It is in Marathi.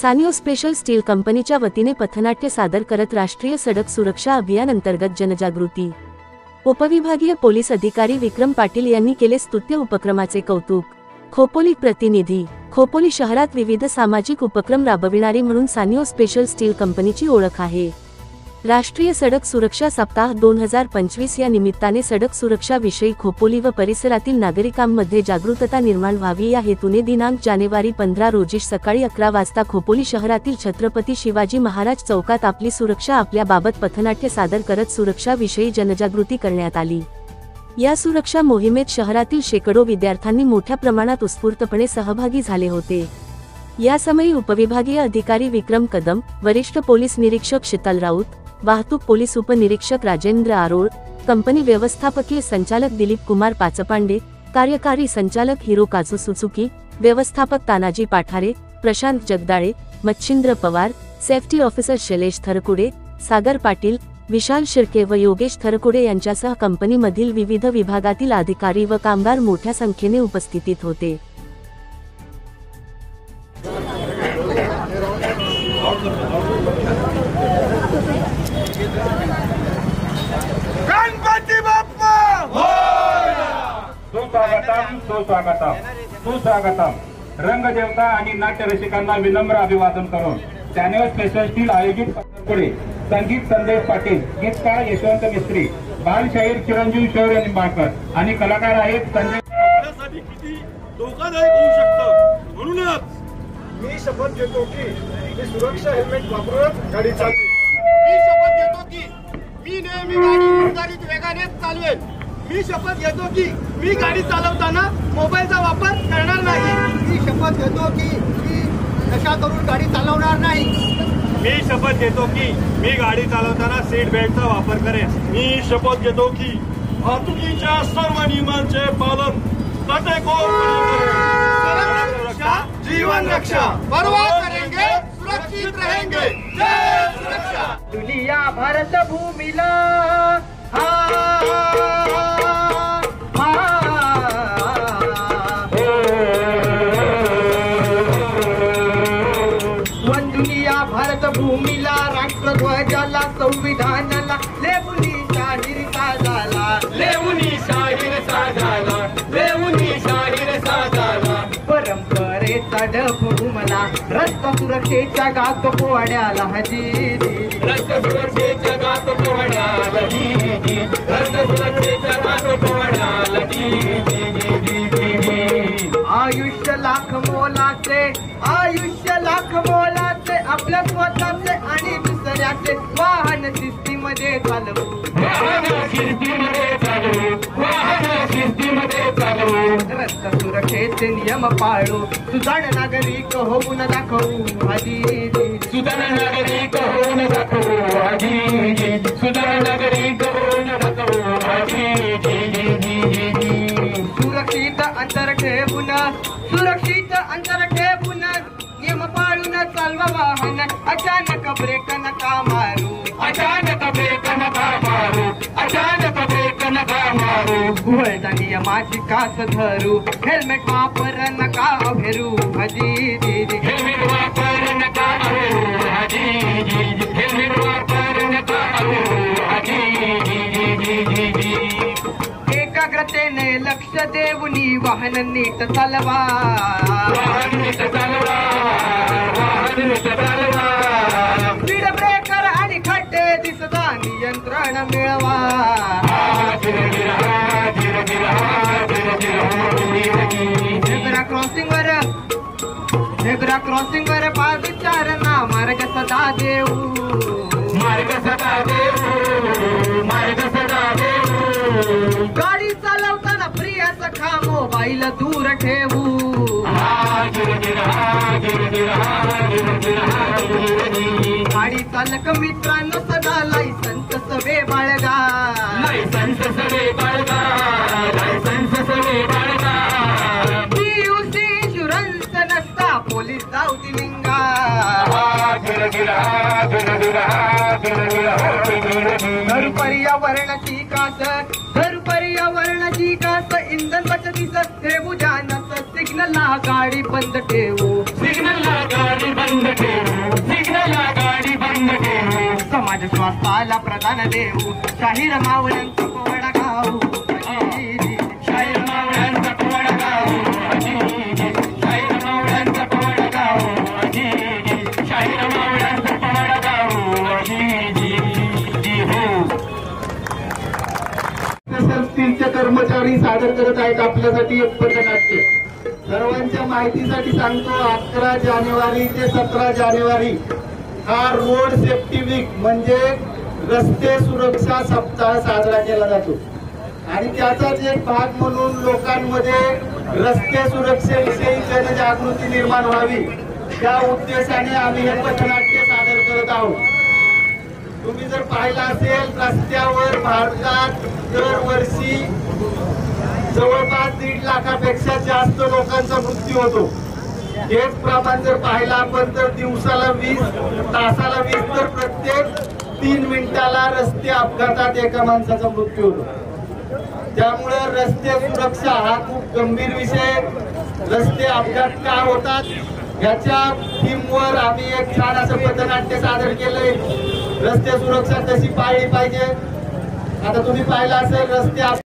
सानिओ स्पेशल स्टील कंपनीच्या वतीने पथनाट्य सादर करत राष्ट्रीय सडक सुरक्षा अभियान अंतर्गत जनजागृती। उपविभागीय पोलीस अधिकारी विक्रम पाटील यांनी केले स्तुत्य उपक्रमाचे कौतुक। खोपोली प्रतिनिधी। खोपोली शहरात विविध सामाजिक उपक्रम राबविणारी म्हणून सानिओ स्पेशल स्टील कंपनीची ओळख आहे। राष्ट्रीय सडक सुरक्षा सप्ताह 2025 या निमित्ताने सडक सुरक्षा विषयी खोपोली व परिसरातील नागरिकांमध्ये जागरूकता निर्माण व्हावी या हेतूने दिनांक जानेवारी 15 रोजी सकाळी 11 वाजता खोपोली शहरातील छत्रपती शिवाजी महाराज चौकात आपली सुरक्षा आपल्या बाबत पथनाट्य सादर करत सुरक्षा विषयी जनजागृती करण्यात आली। या सुरक्षा मोहिमेत शहरातील शेकडो विद्यार्थ्यांनी मोठ्या प्रमाणात उत्स्फूर्तपणे सहभागी झाले होते। या समयी उपविभागीय अधिकारी विक्रम कदम, वरिष्ठ पोलीस निरीक्षक शीतल राऊत, वाहतूक पोलीस उपनिरीक्षक राजेंद्र आरोळ, कंपनी व्यवस्थापकीय संचालक दिलीप कुमार पाचपांडे, कार्यकारी संचालक हिरोकाझू सुझुकी, व्यवस्थापक तानाजी पाठारे, प्रशांत जगदाळे, मच्छिंद्र पवार, सेफ्टी ऑफिसर शैलेश थरकुडे, सागर पाटील, विशाल शिर्के व योगेश थरकुडे यांच्यासह कंपनीमधील विविध विभागातील अधिकारी व कामगार मोठ्या संख्येने उपस्थित होते। गणपती बाप्पा सुस्वागतम सुस्वागतम। रंगदेवता आणि नाट्य रसिकांना विनम्र अभिवादन करून सानिओ स्पेशल स्टील आयोजित पुढे संगीत संदेश पाटील, गीतकार यशवंत मिस्त्री, बालशाहीर चिरंजीव शौर्य निंबाळकर आणि कलाकार आहेत संजय। आपल्यासाठी किती धोकादायक होऊ शकतं, म्हणूनच मी शपथ घेतो की मी सुरक्षा हेल्मेट वापरून गाडी चालवेन। मी शपथ घेतो की मी नेहमी गाडी निर्धारित वेगाने चालवेन। मी शपथ घेतो की मी गाडी चालवताना मोबाईलचा वापर करणार नाही। मी शपथ घेतो की मी नशा करून गाडी चालवणार नाही। मी शपथ घेतो की मी गाडी चालवताना सीट बेल्टचा वापर करेन। मी शपथ घेतो की वाहतुकीच्या सर्व नियमांचे पालन काटेकोरपणे करेन। रक्षा जीवन रक्षा, परवाह करेंगे सुरक्षित रहेंगे। जय सुरक्षा। दुनिया भारत भूमीला दुनिया भारत भूमीला राष्ट्रध्वजाला संविधानाला लेवुनी शाहीर साजाला, लेवुनी शाहीर साजाला, लेवुनी शाहीर साजाला। परंपरेचा ढब घुमला, रस्ता सुरक्षेच्या गात पोहण्याला हजी, रस्ता सुरक्षेच्या गात पोहण्याला जी, रस्ता सुरक्षेच्या गात पोहण्याला जी। आयुष्य लाख मोलाचे, आयुष्य लाख मोलाचे, आपल्या स्वतःचे आणि दुसऱ्याचे वाहन शिस्तीमध्ये चालवू, वाहन शिस्तीमध्ये चालवू, वाहन शिस्तीमध्ये चालवू। रस्ता सुरक्षेचे नियम पाळू, सुजाण नागरिक होऊन दाखवू हजी, सुधारण नागरिक होऊन दाखवू हजी, सुधारण नागरिक होऊन दाखवू हजी। सुरक्षित अंतर ठेवून, सुरक्षित अंतर ठेवून नियम पाळून चालवा वाहन, अचानक ब्रेक नका मारू, अचानक ब्रेक नका मारू, अचानक ब्रेक नका मारू। घुवळता नियमाची कास धरू, हेल्मेट वापर नका अभेरू हजी, हेल्मेट वापर नका अभेरू हजी, हेल्मेट वापर नका अभेरू हजी। एकाग्रतेने लक्ष देऊनी वाहन नीट चालवा, वाहन नीट चालवा, वाहन नीट चालवा। स्पीड ब्रेकर आणि खड्डे दिसता नियंत्रण मिळवा, झेब्रा क्रॉसिंग वर पादचारणा मार्ग सदा देऊ, मार्ग सदा देऊ, मार्ग सदा देऊ। गाडी चालवताना प्रिय सखा मोबाईल दूर ठेवू, गाडी चालक मित्रांनो सदा लायसन्स सवे बाळगा, लायसन्स सवे बाळगा, लायसन्स सवे बाळगा। PUC इन्शुरन्स नसता पोलीस धावती लिंगा, धर पर्यावरणाची कास, धर पर्यावरणाची कास, इंधन बचतीच ठेवू जानस, सिग्नल सिग्नलला गाडी बंद ठेवू, सिग्नलला गाडी बंद ठेवू, सिग्नलला गाडी बंद ठेवू. समाज स्वास्थ्याला प्रधान देऊ, शाहीर मावळ्यांचा पोवाडा गाऊ. शाहीर मावळ्यांचा पोवाडा गाऊ, शाहीर मावळ्यांचा पोवाडा गाऊ, शाहीर मावळ्यांचा पोवाडा गाऊ. स्टीलचे कर्मचारी सादर करत आहेत आपल्यासाठी एक पथनाट्य. सर्वांच्या माहितीसाठी सांगतो, 11 जानेवारी ते 17 जानेवारी हा रोड सेफ्टी वीक म्हणजे रस्ते सुरक्षा सप्ताह साजरा केला जातो आणि त्याचाच एक भाग म्हणून लोकांमध्ये रस्ते सुरक्षेविषयी जनजागृती निर्माण व्हावी त्या उद्देशाने आम्ही हे पथनाट्य सादर करत आहोत. तुम्ही जर पाहिलं असेल, रस्त्यावर भारतात दरवर्षी जवळपास 1.5 लाखापेक्षा जास्त लोकांचा मृत्यू होतो. हेच प्रमाण जर पाहिलं आपण तर दिवसाला 20, तासाला 20 तर प्रत्येक 3 मिनिटाला रस्ते अपघातात एका माणसाचा मृत्यू होतो. त्यामुळे रस्ते सुरक्षा हा खूप गंभीर विषय. रस्ते अपघात का होतात याच्या थीमवर आम्ही एक छान असं पथनाट्य सादर केलंय. रस्ते सुरक्षा कशी पाळली पाहिजे. आता तुम्ही पाहिलं असेल, रस्ते